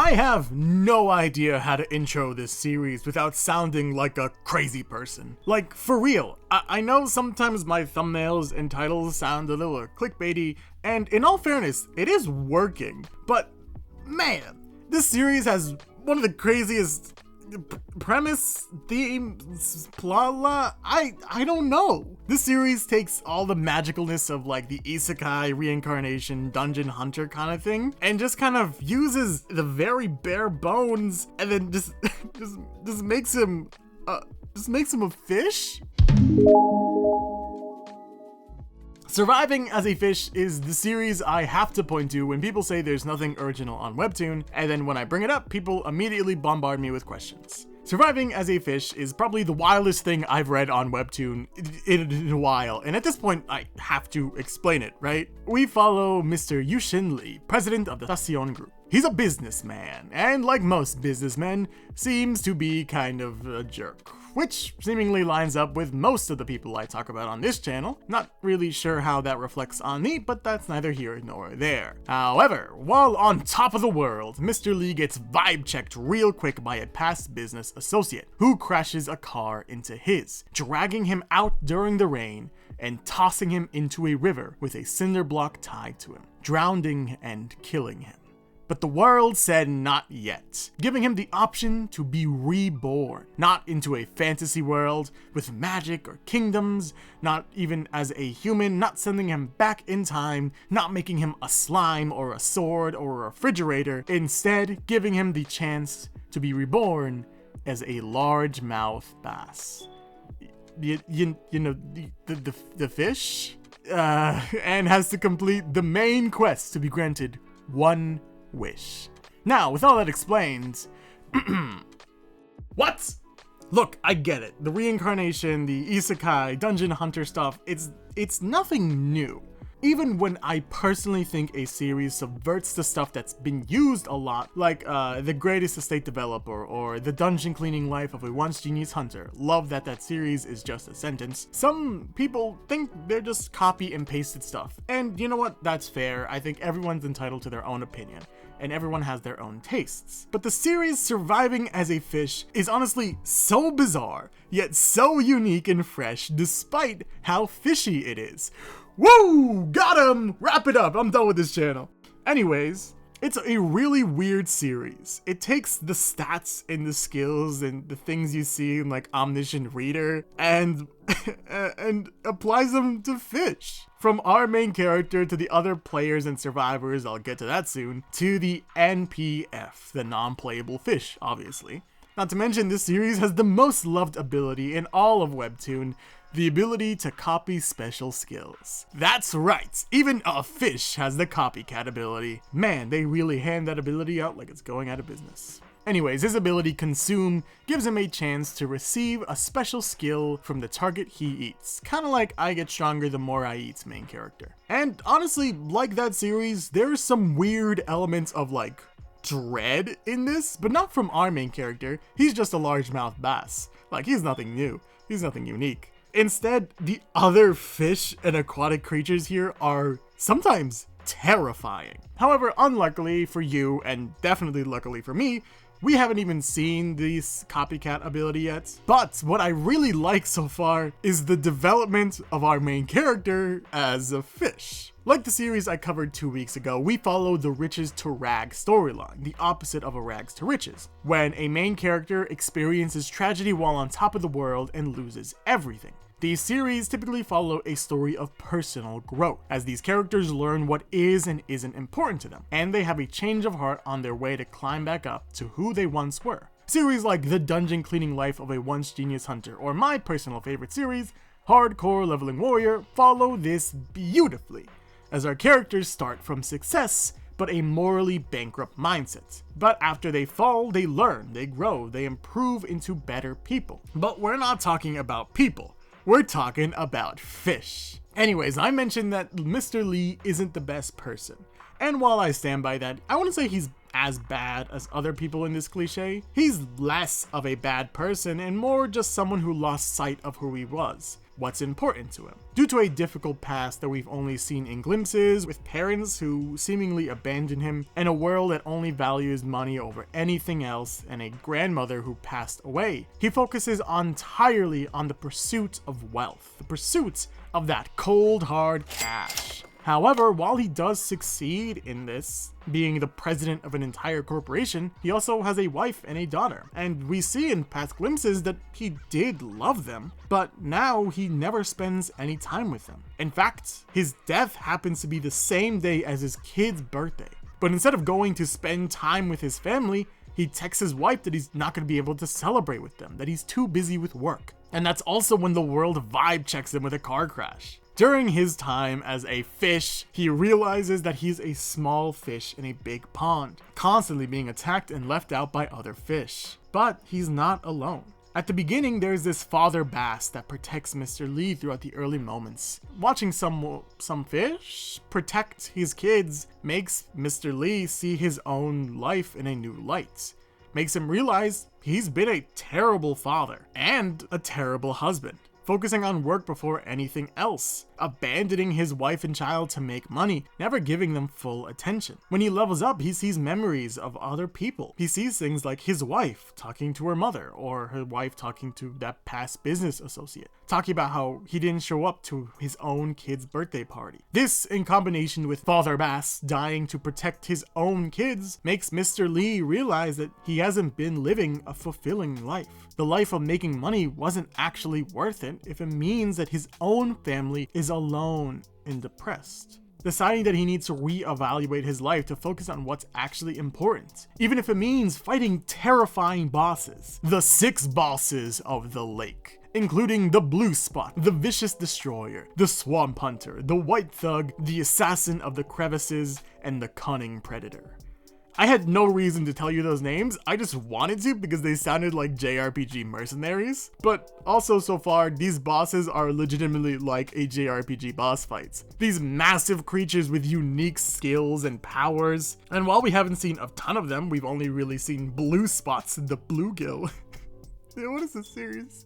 I have no idea how to intro this series without sounding like a crazy person. Like, for real, I know sometimes my thumbnails and titles sound a little clickbaity, and in all fairness, it is working. But, man, this series has one of the craziest premise, themes, blah, I don't know. This series takes all the magicalness of like the isekai, reincarnation, dungeon hunter kind of thing, and just kind of uses the very bare bones, and then just makes him a fish. Surviving as a Fish is the series I have to point to when people say there's nothing original on Webtoon, and then when I bring it up, people immediately bombard me with questions. Surviving as a Fish is probably the wildest thing I've read on Webtoon in a while, and at this point, I have to explain it, right? We follow Mr. Yushin Lee, president of the Station Group. He's a businessman, and like most businessmen, seems to be kind of a jerk, which seemingly lines up with most of the people I talk about on this channel. Not really sure how that reflects on me, but that's neither here nor there. However, while on top of the world, Mr. Lee gets vibe checked real quick by a past business associate, who crashes a car into his, dragging him out during the rain and tossing him into a river with a cinder block tied to him, drowning and killing him. But the world said not yet, giving him the option to be reborn, not into a fantasy world with magic or kingdoms, not even as a human, not sending him back in time, not making him a slime or a sword or a refrigerator, instead giving him the chance to be reborn as a largemouth bass. You know, the fish? And has to complete the main quest to be granted one wish. Now, with all that explained, what? Look, I get it. The reincarnation, the isekai, dungeon hunter stuff, it's nothing new. Even when I personally think a series subverts the stuff that's been used a lot, like The Greatest Estate Developer or The Dungeon Cleaning Life of a Once Genius Hunter, love that series is just a sentence. Some people think they're just copy and pasted stuff. And you know what? That's fair. I think everyone's entitled to their own opinion, and everyone has their own tastes. But the series Surviving as a Fish is honestly so bizarre, yet so unique and fresh despite how fishy it is. Woo! Got him! Wrap it up, I'm done with this channel. Anyways, it's a really weird series. It takes the stats and the skills and the things you see in like Omniscient Reader and applies them to fish. From our main character to the other players and survivors, I'll get to that soon, to the NPF, the non-playable fish, obviously. Not to mention, this series has the most loved ability in all of Webtoon, the ability to copy special skills. That's right, even a fish has the copycat ability. Man, they really hand that ability out like it's going out of business. Anyways, his ability Consume gives him a chance to receive a special skill from the target he eats, kinda like I Get Stronger the More I Eat's main character. And honestly, like that series, there's some weird elements of like dread in this, but not from our main character. He's just a largemouth bass. Like, he's nothing new, he's nothing unique. Instead, the other fish and aquatic creatures here are sometimes terrifying. However, unluckily for you, and definitely luckily for me, we haven't even seen this copycat ability yet. But what I really like so far is the development of our main character as a fish. Like the series I covered 2 weeks ago, we follow the riches to rags storyline, the opposite of a rags to riches, when a main character experiences tragedy while on top of the world and loses everything. These series typically follow a story of personal growth, as these characters learn what is and isn't important to them, and they have a change of heart on their way to climb back up to who they once were. Series like The Dungeon Cleaning Life of a Once Genius Hunter, or my personal favorite series, Hardcore Leveling Warrior, follow this beautifully, as our characters start from success, but a morally bankrupt mindset. But after they fall, they learn, they grow, they improve into better people. But we're not talking about people. We're talking about fish. Anyways, I mentioned that Mr. Lee isn't the best person. And while I stand by that, I wouldn't say he's as bad as other people in this cliche. He's less of a bad person and more just someone who lost sight of who he was. what's important to him. Due to a difficult past that we've only seen in glimpses, with parents who seemingly abandon him, and a world that only values money over anything else, and a grandmother who passed away, he focuses entirely on the pursuit of wealth, the pursuit of that cold hard cash. However, while he does succeed in this, being the president of an entire corporation, he also has a wife and a daughter. And we see in past glimpses that he did love them, but now he never spends any time with them. In fact, his death happens to be the same day as his kid's birthday. But instead of going to spend time with his family, he texts his wife that he's not going to be able to celebrate with them, that he's too busy with work. And that's also when the world vibe checks him with a car crash. During his time as a fish, he realizes that he's a small fish in a big pond, constantly being attacked and left out by other fish. But he's not alone. At the beginning, there's this father bass that protects Mr. Lee throughout the early moments. Watching some fish protect his kids makes Mr. Lee see his own life in a new light. Makes him realize he's been a terrible father and a terrible husband, focusing on work before anything else, abandoning his wife and child to make money, never giving them full attention. When he levels up, he sees memories of other people. He sees things like his wife talking to her mother, or her wife talking to that past business associate, talking about how he didn't show up to his own kid's birthday party. This, in combination with Father Bass dying to protect his own kids, makes Mr. Lee realize that he hasn't been living a fulfilling life. The life of making money wasn't actually worth it if it means that his own family is alone and depressed. Deciding that he needs to reevaluate his life to focus on what's actually important, even if it means fighting terrifying bosses. The 6 bosses of the lake, including the Blue Spot, the Vicious Destroyer, the Swamp Hunter, the White Thug, the Assassin of the Crevices, and the Cunning Predator. I had no reason to tell you those names, I just wanted to because they sounded like JRPG mercenaries. But also so far, these bosses are legitimately like a JRPG boss fights. These massive creatures with unique skills and powers. And while we haven't seen a ton of them, we've only really seen Blue Spots and the Bluegill. What is this series?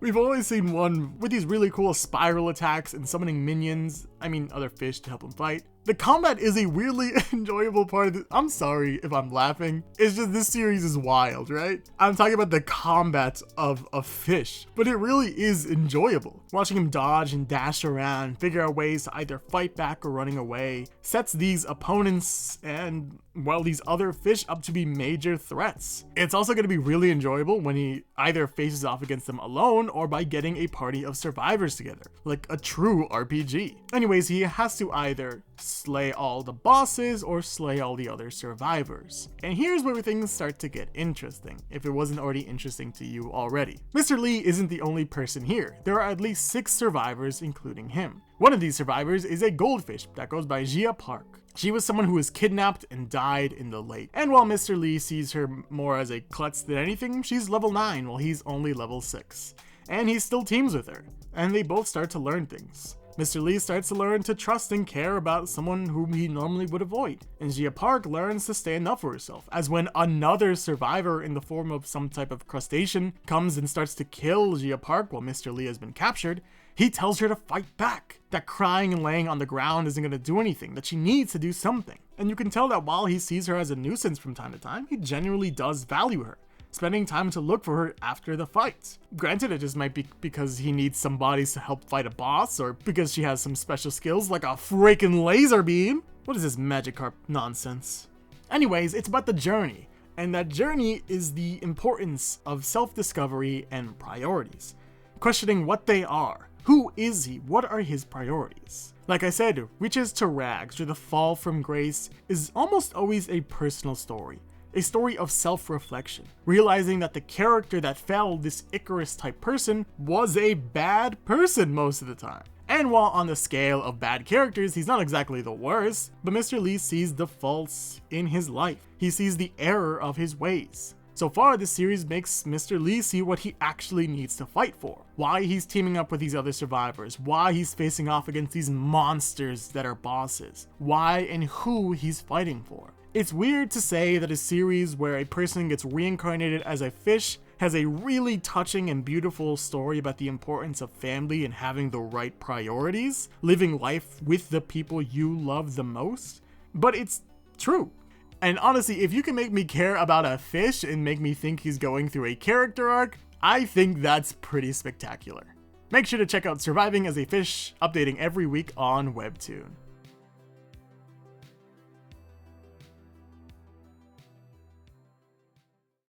We've only seen one with these really cool spiral attacks and summoning minions, other fish to help him fight. The combat is a weirdly enjoyable part of this. I'm sorry if I'm laughing. It's just this series is wild, right? I'm talking about the combat of a fish, but it really is enjoyable. Watching him dodge and dash around, figure out ways to either fight back or running away, sets these opponents and, well, these other fish up to be major threats. It's also going to be really enjoyable when he either faces off against them alone or by getting a party of survivors together, like a true RPG. Anyways, he has to either slay all the bosses or slay all the other survivors. And here's where things start to get interesting, if it wasn't already interesting to you already. Mr. Lee isn't the only person here. There are at least 6 survivors, including him. One of these survivors is a goldfish that goes by Gia Park. She was someone who was kidnapped and died in the lake. And while Mr. Lee sees her more as a klutz than anything, she's level 9 while he's only level 6. And he still teams with her, and they both start to learn things. Mr. Lee starts to learn to trust and care about someone whom he normally would avoid, and Gia Park learns to stand up for herself, as when another survivor in the form of some type of crustacean comes and starts to kill Gia Park while Mr. Lee has been captured, he tells her to fight back, that crying and laying on the ground isn't going to do anything, that she needs to do something. And you can tell that while he sees her as a nuisance from time to time, he genuinely does value her, spending time to look for her after the fight. Granted, it just might be because he needs some bodies to help fight a boss, or because she has some special skills like a freaking laser beam. What is this Magikarp nonsense? Anyways, it's about the journey, and that journey is the importance of self-discovery and priorities. Questioning what they are. Who is he? What are his priorities? Like I said, Riches to Rags or The Fall from Grace is almost always a personal story. A story of self-reflection, realizing that the character that fell, this Icarus-type person, was a bad person most of the time. And while on the scale of bad characters, he's not exactly the worst, but Mr. Lee sees the faults in his life. He sees the error of his ways. So far, this series makes Mr. Lee see what he actually needs to fight for, why he's teaming up with these other survivors, why he's facing off against these monsters that are bosses, why and who he's fighting for. It's weird to say that a series where a person gets reincarnated as a fish has a really touching and beautiful story about the importance of family and having the right priorities, living life with the people you love the most. But it's true. And honestly, if you can make me care about a fish and make me think he's going through a character arc, I think that's pretty spectacular. Make sure to check out Surviving as a Fish, updating every week on Webtoon.